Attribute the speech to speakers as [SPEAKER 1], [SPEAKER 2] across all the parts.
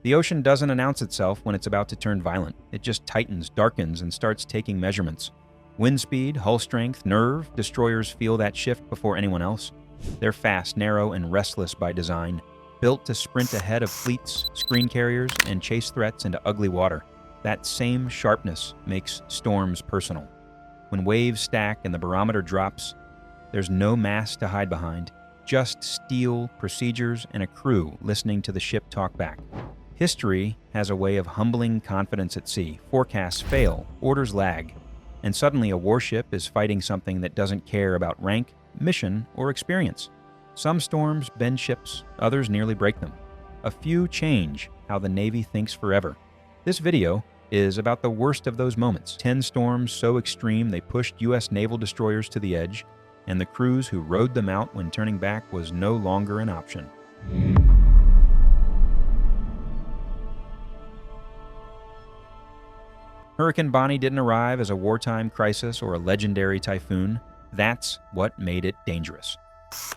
[SPEAKER 1] The ocean doesn't announce itself when it's about to turn violent. It just tightens, darkens, and starts taking measurements. Wind speed, hull strength, nerve, destroyers feel that shift before anyone else. They're fast, narrow, and restless by design, built to sprint ahead of fleets, screen carriers, and chase threats into ugly water. That same sharpness makes storms personal. When waves stack and the barometer drops, there's no mast to hide behind, just steel, procedures, and a crew listening to the ship talk back. History has a way of humbling confidence at sea. Forecasts fail, orders lag, and suddenly a warship is fighting something that doesn't care about rank, mission, or experience. Some storms bend ships, others nearly break them. A few change how the Navy thinks forever. This video is about the worst of those moments. 10 storms so extreme they pushed U.S. naval destroyers to the edge, and the crews who rode them out when turning back was no longer an option. Hurricane Bonnie didn't arrive as a wartime crisis or a legendary typhoon. That's what made it dangerous.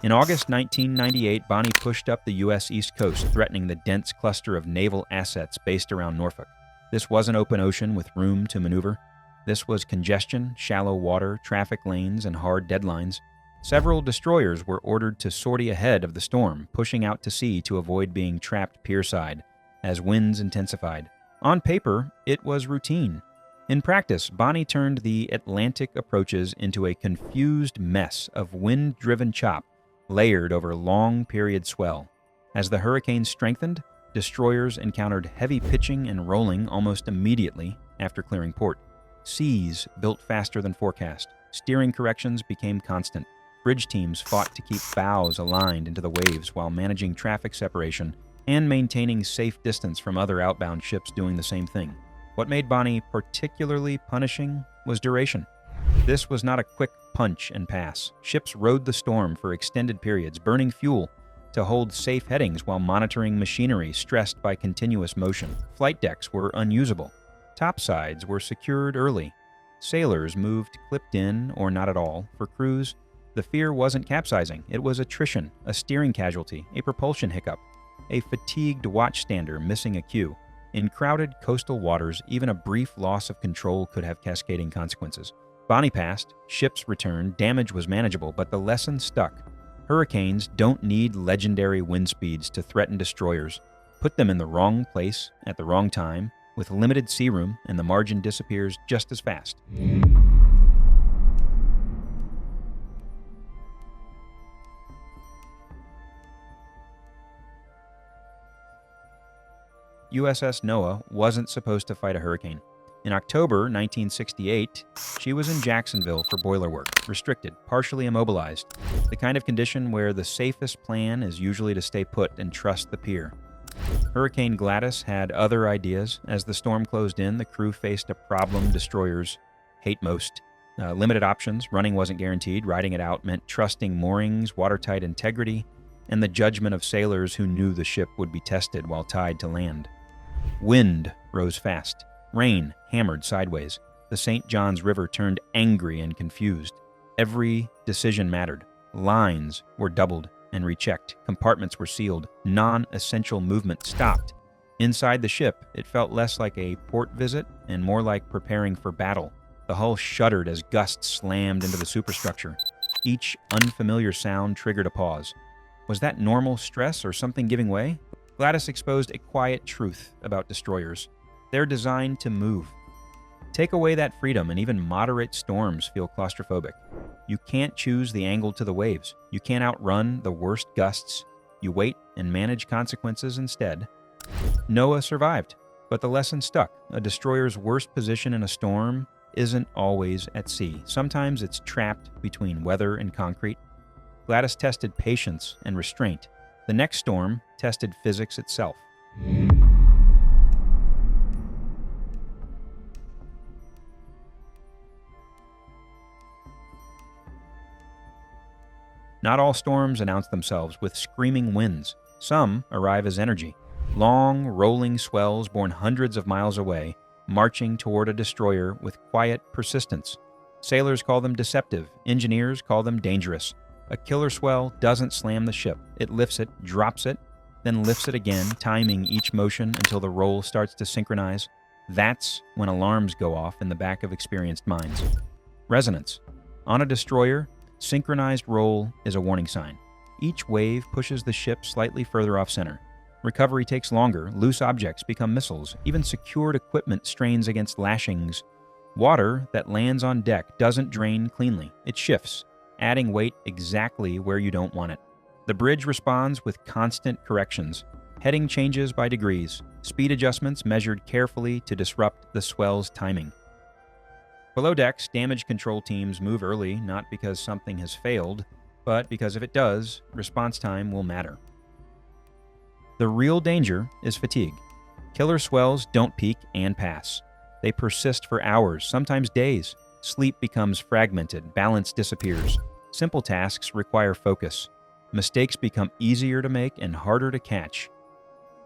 [SPEAKER 1] In August 1998, Bonnie pushed up the U.S. East Coast, threatening the dense cluster of naval assets based around Norfolk. This wasn't open ocean with room to maneuver. This was congestion, shallow water, traffic lanes, and hard deadlines. Several destroyers were ordered to sortie ahead of the storm, pushing out to sea to avoid being trapped pierside as winds intensified. On paper, it was routine. In practice, Bonnie turned the Atlantic approaches into a confused mess of wind-driven chop layered over long-period swell. As the hurricane strengthened, destroyers encountered heavy pitching and rolling almost immediately after clearing port. Seas built faster than forecast. Steering corrections became constant. Bridge teams fought to keep bows aligned into the waves while managing traffic separation and maintaining safe distance from other outbound ships doing the same thing. What made Bonnie particularly punishing was duration. This was not a quick punch and pass. Ships rode the storm for extended periods, burning fuel to hold safe headings while monitoring machinery stressed by continuous motion. Flight decks were unusable. Topsides were secured early. Sailors moved clipped in or not at all. For crews, the fear wasn't capsizing. It was attrition, a steering casualty, a propulsion hiccup, a fatigued watchstander missing a cue. In crowded coastal waters, even a brief loss of control could have cascading consequences. Bonnie passed, ships returned, damage was manageable, but the lesson stuck. Hurricanes don't need legendary wind speeds to threaten destroyers. Put them in the wrong place at the wrong time, with limited sea room, and the margin disappears just as fast. USS Noah wasn't supposed to fight a hurricane. In October 1968, she was in Jacksonville for boiler work, restricted, partially immobilized, the kind of condition where the safest plan is usually to stay put and trust the pier. Hurricane Gladys had other ideas. As the storm closed in, the crew faced a problem destroyers hate most. Limited options, running wasn't guaranteed, riding it out meant trusting moorings, watertight integrity, and the judgment of sailors who knew the ship would be tested while tied to land. Wind rose fast. Rain hammered sideways. The St. Johns River turned angry and confused. Every decision mattered. Lines were doubled and rechecked. Compartments were sealed. Non-essential movement stopped. Inside the ship, it felt less like a port visit and more like preparing for battle. The hull shuddered as gusts slammed into the superstructure. Each unfamiliar sound triggered a pause. Was that normal stress or something giving way? Gladys exposed a quiet truth about destroyers. They're designed to move. Take away that freedom and even moderate storms feel claustrophobic. You can't choose the angle to the waves. You can't outrun the worst gusts. You wait and manage consequences instead. Noah survived, but the lesson stuck. A destroyer's worst position in a storm isn't always at sea. Sometimes it's trapped between weather and concrete. Gladys tested patience and restraint. The next storm tested physics itself. Not all storms announce themselves with screaming winds. Some arrive as energy. Long, rolling swells born hundreds of miles away, marching toward a destroyer with quiet persistence. Sailors call them deceptive. Engineers call them dangerous. A killer swell doesn't slam the ship. It lifts it, drops it, then lifts it again, timing each motion until the roll starts to synchronize. That's when alarms go off in the back of experienced minds. Resonance. On a destroyer, synchronized roll is a warning sign. Each wave pushes the ship slightly further off-center. Recovery takes longer, loose objects become missiles, even secured equipment strains against lashings. Water that lands on deck doesn't drain cleanly. It shifts, adding weight exactly where you don't want it. The bridge responds with constant corrections. Heading changes by degrees, speed adjustments measured carefully to disrupt the swell's timing. Below decks, damage control teams move early, not because something has failed, but because if it does, response time will matter. The real danger is fatigue. Killer swells don't peak and pass. They persist for hours, sometimes days. Sleep becomes fragmented, balance disappears. Simple tasks require focus. Mistakes become easier to make and harder to catch.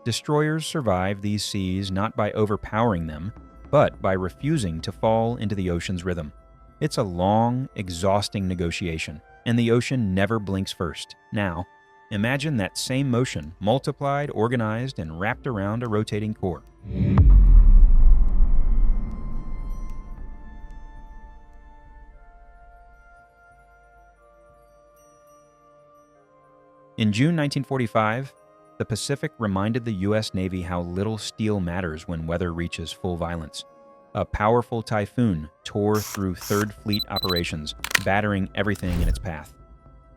[SPEAKER 1] Destroyers survive these seas not by overpowering them, but by refusing to fall into the ocean's rhythm. It's a long, exhausting negotiation, and the ocean never blinks first. Now, imagine that same motion multiplied, organized, and wrapped around a rotating core. In June 1945, the Pacific reminded the U.S. Navy how little steel matters when weather reaches full violence. A powerful typhoon tore through Third Fleet operations, battering everything in its path.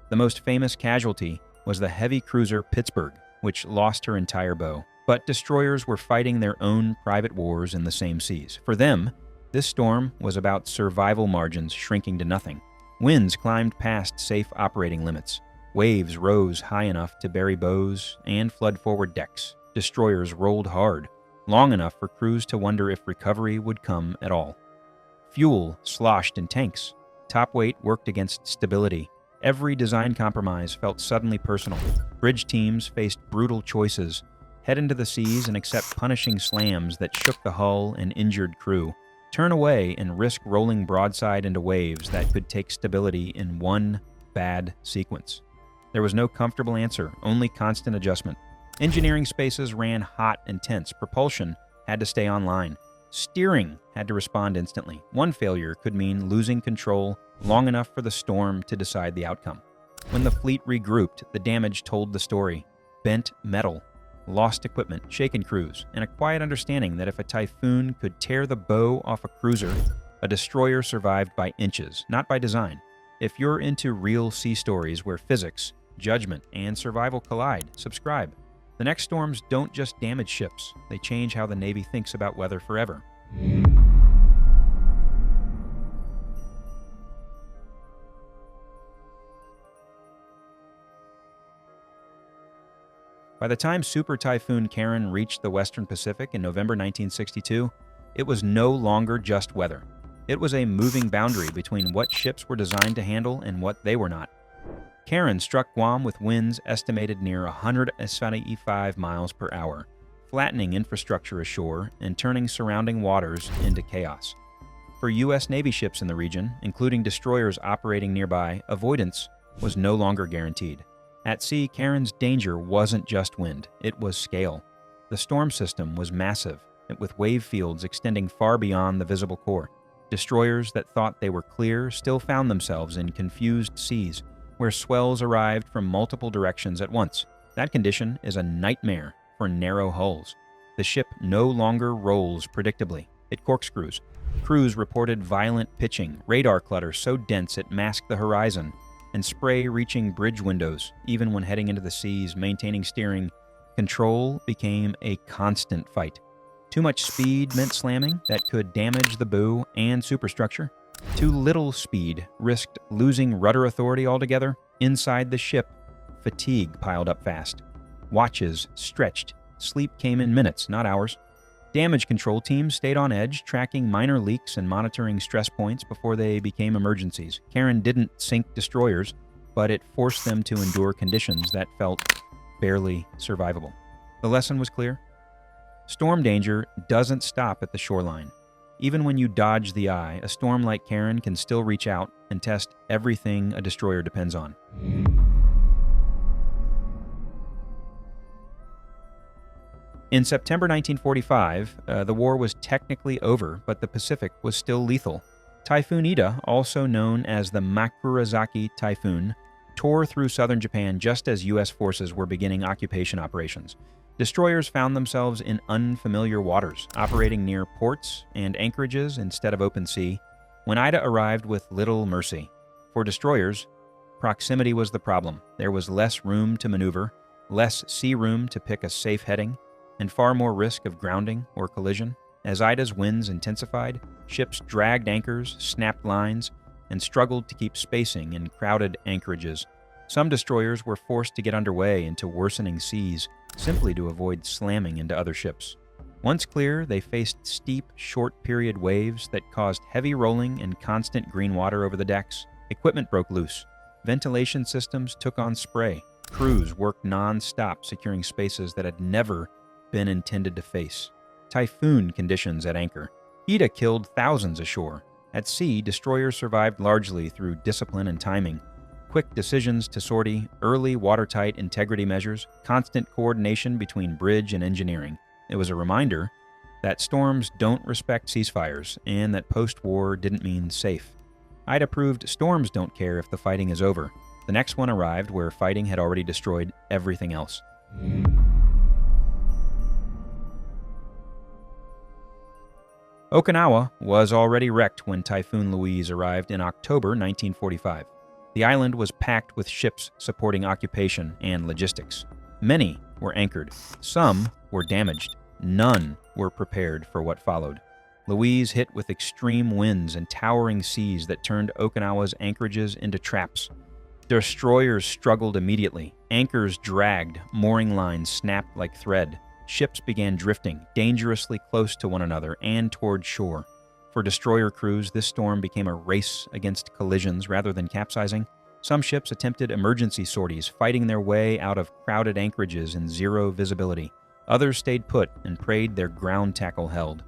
[SPEAKER 1] The most famous casualty was the heavy cruiser Pittsburgh, which lost her entire bow. But destroyers were fighting their own private wars in the same seas. For them, this storm was about survival margins shrinking to nothing. Winds climbed past safe operating limits. Waves rose high enough to bury bows and flood forward decks. Destroyers rolled hard, long enough for crews to wonder if recovery would come at all. Fuel sloshed in tanks. Top weight worked against stability. Every design compromise felt suddenly personal. Bridge teams faced brutal choices: head into the seas and accept punishing slams that shook the hull and injured crew, turn away and risk rolling broadside into waves that could take stability in one bad sequence. There was no comfortable answer, only constant adjustment. Engineering spaces ran hot and tense. Propulsion had to stay online. Steering had to respond instantly. One failure could mean losing control long enough for the storm to decide the outcome. When the fleet regrouped, the damage told the story. Bent metal, lost equipment, shaken crews, and a quiet understanding that if a typhoon could tear the bow off a cruiser, a destroyer survived by inches, not by design. If you're into real sea stories where physics, judgment, and survival collide, subscribe. The next storms don't just damage ships, they change how the Navy thinks about weather forever. By the time Super Typhoon Karen reached the Western Pacific in November 1962, it was no longer just weather. It was a moving boundary between what ships were designed to handle and what they were not. Karen struck Guam with winds estimated near 175 miles per hour, flattening infrastructure ashore and turning surrounding waters into chaos. For U.S. Navy ships in the region, including destroyers operating nearby, avoidance was no longer guaranteed. At sea, Karen's danger wasn't just wind, it was scale. The storm system was massive, with wave fields extending far beyond the visible core. Destroyers that thought they were clear still found themselves in confused seas, where swells arrived from multiple directions at once. That condition is a nightmare for narrow hulls. The ship no longer rolls predictably, it corkscrews. Crews reported violent pitching, radar clutter so dense it masked the horizon, and spray reaching bridge windows. Even when heading into the seas, maintaining steering, control became a constant fight. Too much speed meant slamming that could damage the bow and superstructure. Too little speed risked losing rudder authority altogether. Inside the ship, fatigue piled up fast. Watches stretched. Sleep came in minutes, not hours. Damage control teams stayed on edge, tracking minor leaks and monitoring stress points before they became emergencies. Karen didn't sink destroyers, but it forced them to endure conditions that felt barely survivable. The lesson was clear. Storm danger doesn't stop at the shoreline. Even when you dodge the eye, a storm like Karen can still reach out and test everything a destroyer depends on. In September 1945, the war was technically over, but the Pacific was still lethal. Typhoon Ida, also known as the Makurazaki Typhoon, tore through southern Japan just as U.S. forces were beginning occupation operations. Destroyers found themselves in unfamiliar waters, operating near ports and anchorages instead of open sea, when Ida arrived with little mercy. For destroyers, proximity was the problem. There was less room to maneuver, less sea room to pick a safe heading, and far more risk of grounding or collision. As Ida's winds intensified, ships dragged anchors, snapped lines, and struggled to keep spacing in crowded anchorages. Some destroyers were forced to get underway into worsening seas simply to avoid slamming into other ships. Once clear, they faced steep, short-period waves that caused heavy rolling and constant green water over the decks. Equipment broke loose. Ventilation systems took on spray. Crews worked non-stop securing spaces that had never been intended to face. Typhoon conditions at anchor. Ida killed thousands ashore. At sea, destroyers survived largely through discipline and timing. Quick decisions to sortie, early watertight integrity measures, constant coordination between bridge and engineering. It was a reminder that storms don't respect ceasefires and that post-war didn't mean safe. Ida proved storms don't care if the fighting is over. The next one arrived where fighting had already destroyed everything else. Okinawa was already wrecked when Typhoon Louise arrived in October 1945. The island was packed with ships supporting occupation and logistics. Many were anchored. Some were damaged. None were prepared for what followed. Louise hit with extreme winds and towering seas that turned Okinawa's anchorages into traps. Destroyers struggled immediately. Anchors dragged. Mooring lines snapped like thread. Ships began drifting, dangerously close to one another and toward shore. For destroyer crews, this storm became a race against collisions rather than capsizing. Some ships attempted emergency sorties, fighting their way out of crowded anchorages in zero visibility. Others stayed put and prayed their ground tackle held.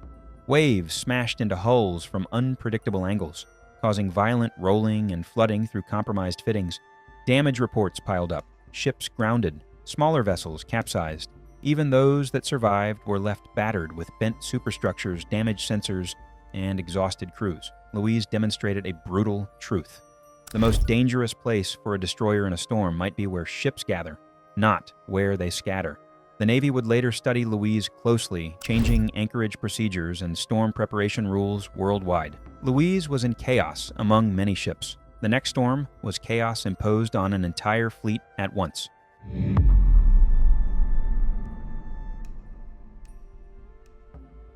[SPEAKER 1] Waves smashed into hulls from unpredictable angles, causing violent rolling and flooding through compromised fittings. Damage reports piled up. Ships grounded. Smaller vessels capsized. Even those that survived were left battered with bent superstructures, damaged sensors, and exhausted crews. Louise demonstrated a brutal truth. The most dangerous place for a destroyer in a storm might be where ships gather, not where they scatter. The Navy would later study Louise closely, changing anchorage procedures and storm preparation rules worldwide. Louise was in chaos among many ships. The next storm was chaos imposed on an entire fleet at once.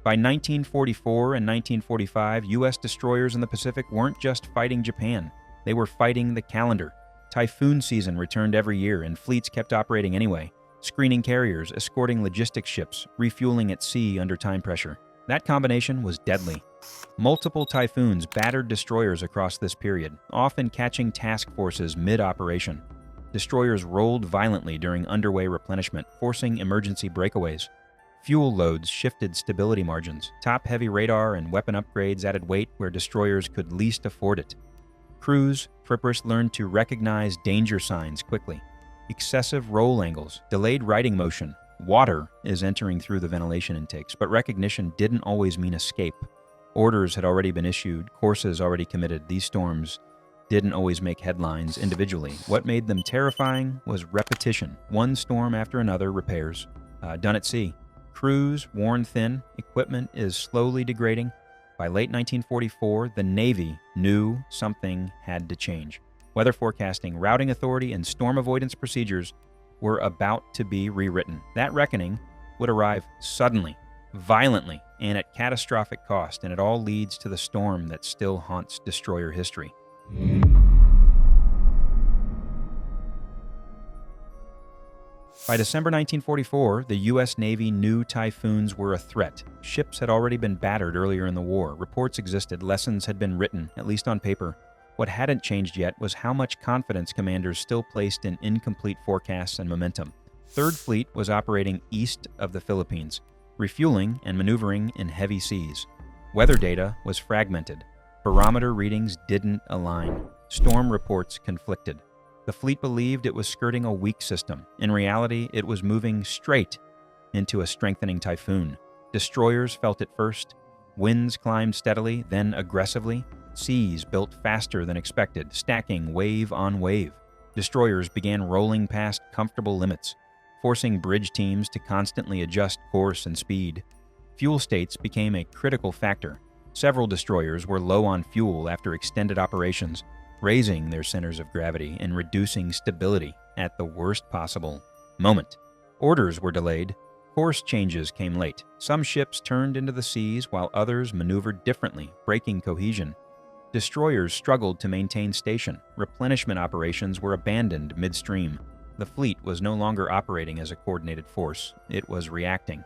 [SPEAKER 1] By 1944 and 1945, U.S. destroyers in the Pacific weren't just fighting Japan. They were fighting the calendar. Typhoon season returned every year, and fleets kept operating anyway, screening carriers, escorting logistics ships, refueling at sea under time pressure. That combination was deadly. Multiple typhoons battered destroyers across this period, often catching task forces mid-operation. Destroyers rolled violently during underway replenishment, forcing emergency breakaways. Fuel loads shifted stability margins. Top-heavy radar and weapon upgrades added weight where destroyers could least afford it. Crews, trippers learned to recognize danger signs quickly. Excessive roll angles, delayed riding motion. Water is entering through the ventilation intakes, but recognition didn't always mean escape. Orders had already been issued, courses already committed. These storms didn't always make headlines individually. What made them terrifying was repetition. One storm after another, repairs. Done at sea. Crews worn thin, equipment is slowly degrading. By late 1944, the Navy knew something had to change. Weather forecasting, routing authority, and storm avoidance procedures were about to be rewritten. That reckoning would arrive suddenly, violently, and at catastrophic cost, and it all leads to the storm that still haunts destroyer history. By December 1944, the U.S. Navy knew typhoons were a threat. Ships had already been battered earlier in the war. Reports existed. Lessons had been written, at least on paper. What hadn't changed yet was how much confidence commanders still placed in incomplete forecasts and momentum. Third Fleet was operating east of the Philippines, refueling and maneuvering in heavy seas. Weather data was fragmented. Barometer readings didn't align. Storm reports conflicted. The fleet believed it was skirting a weak system. In reality, it was moving straight into a strengthening typhoon. Destroyers felt it first. Winds climbed steadily, then aggressively. Seas built faster than expected, stacking wave on wave. Destroyers began rolling past comfortable limits, forcing bridge teams to constantly adjust course and speed. Fuel states became a critical factor. Several destroyers were low on fuel after extended operations, raising their centers of gravity and reducing stability at the worst possible moment. Orders were delayed. Course changes came late. Some ships turned into the seas while others maneuvered differently, breaking cohesion. Destroyers struggled to maintain station. Replenishment operations were abandoned midstream. The fleet was no longer operating as a coordinated force. It was reacting.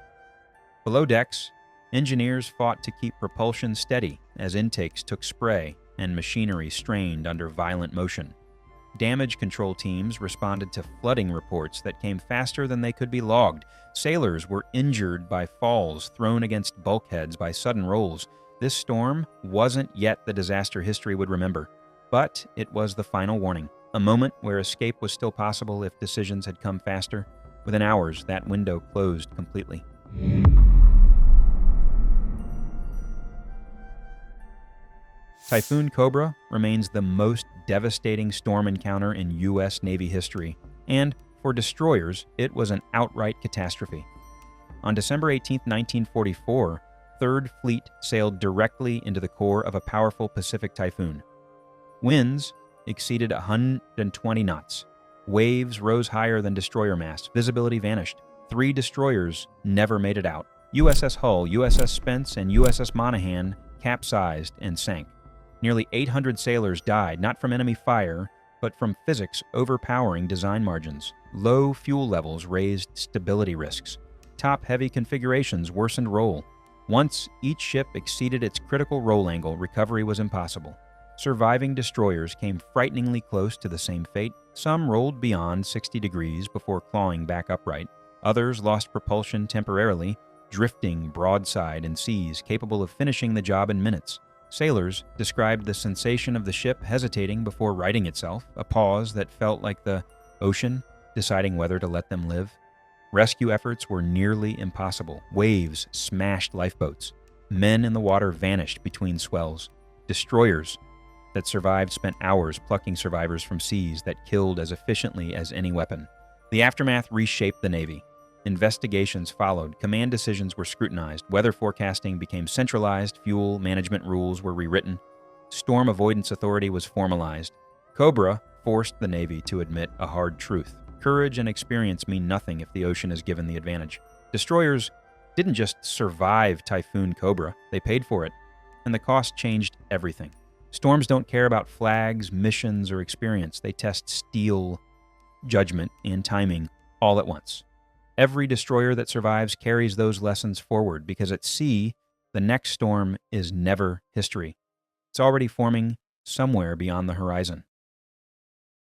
[SPEAKER 1] Below decks, engineers fought to keep propulsion steady as intakes took spray and machinery strained under violent motion. Damage control teams responded to flooding reports that came faster than they could be logged. Sailors were injured by falls thrown against bulkheads by sudden rolls. This storm wasn't yet the disaster history would remember, but it was the final warning, a moment where escape was still possible if decisions had come faster. Within hours, that window closed completely. Typhoon Cobra remains the most devastating storm encounter in U.S. Navy history, and for destroyers, it was an outright catastrophe. On December 18, 1944, 3rd Fleet sailed directly into the core of a powerful Pacific typhoon. Winds exceeded 120 knots. Waves rose higher than destroyer masts. Visibility vanished. 3 destroyers never made it out. USS Hull, USS Spence, and USS Monaghan capsized and sank. Nearly 800 sailors died, not from enemy fire, but from physics overpowering design margins. Low fuel levels raised stability risks. Top-heavy configurations worsened roll. Once each ship exceeded its critical roll angle, recovery was impossible. Surviving destroyers came frighteningly close to the same fate. Some rolled beyond 60 degrees before clawing back upright. Others lost propulsion temporarily, drifting broadside in seas capable of finishing the job in minutes. Sailors described the sensation of the ship hesitating before righting itself, a pause that felt like the ocean deciding whether to let them live. Rescue efforts were nearly impossible. Waves smashed lifeboats. Men in the water vanished between swells. Destroyers that survived spent hours plucking survivors from seas that killed as efficiently as any weapon. The aftermath reshaped the Navy. Investigations followed, command decisions were scrutinized, weather forecasting became centralized, fuel management rules were rewritten, storm avoidance authority was formalized. Cobra forced the Navy to admit a hard truth. Courage and experience mean nothing if the ocean is given the advantage. Destroyers didn't just survive Typhoon Cobra, they paid for it, and the cost changed everything. Storms don't care about flags, missions, or experience. They test steel, judgment, and timing all at once. Every destroyer that survives carries those lessons forward because at sea, the next storm is never history. It's already forming somewhere beyond the horizon.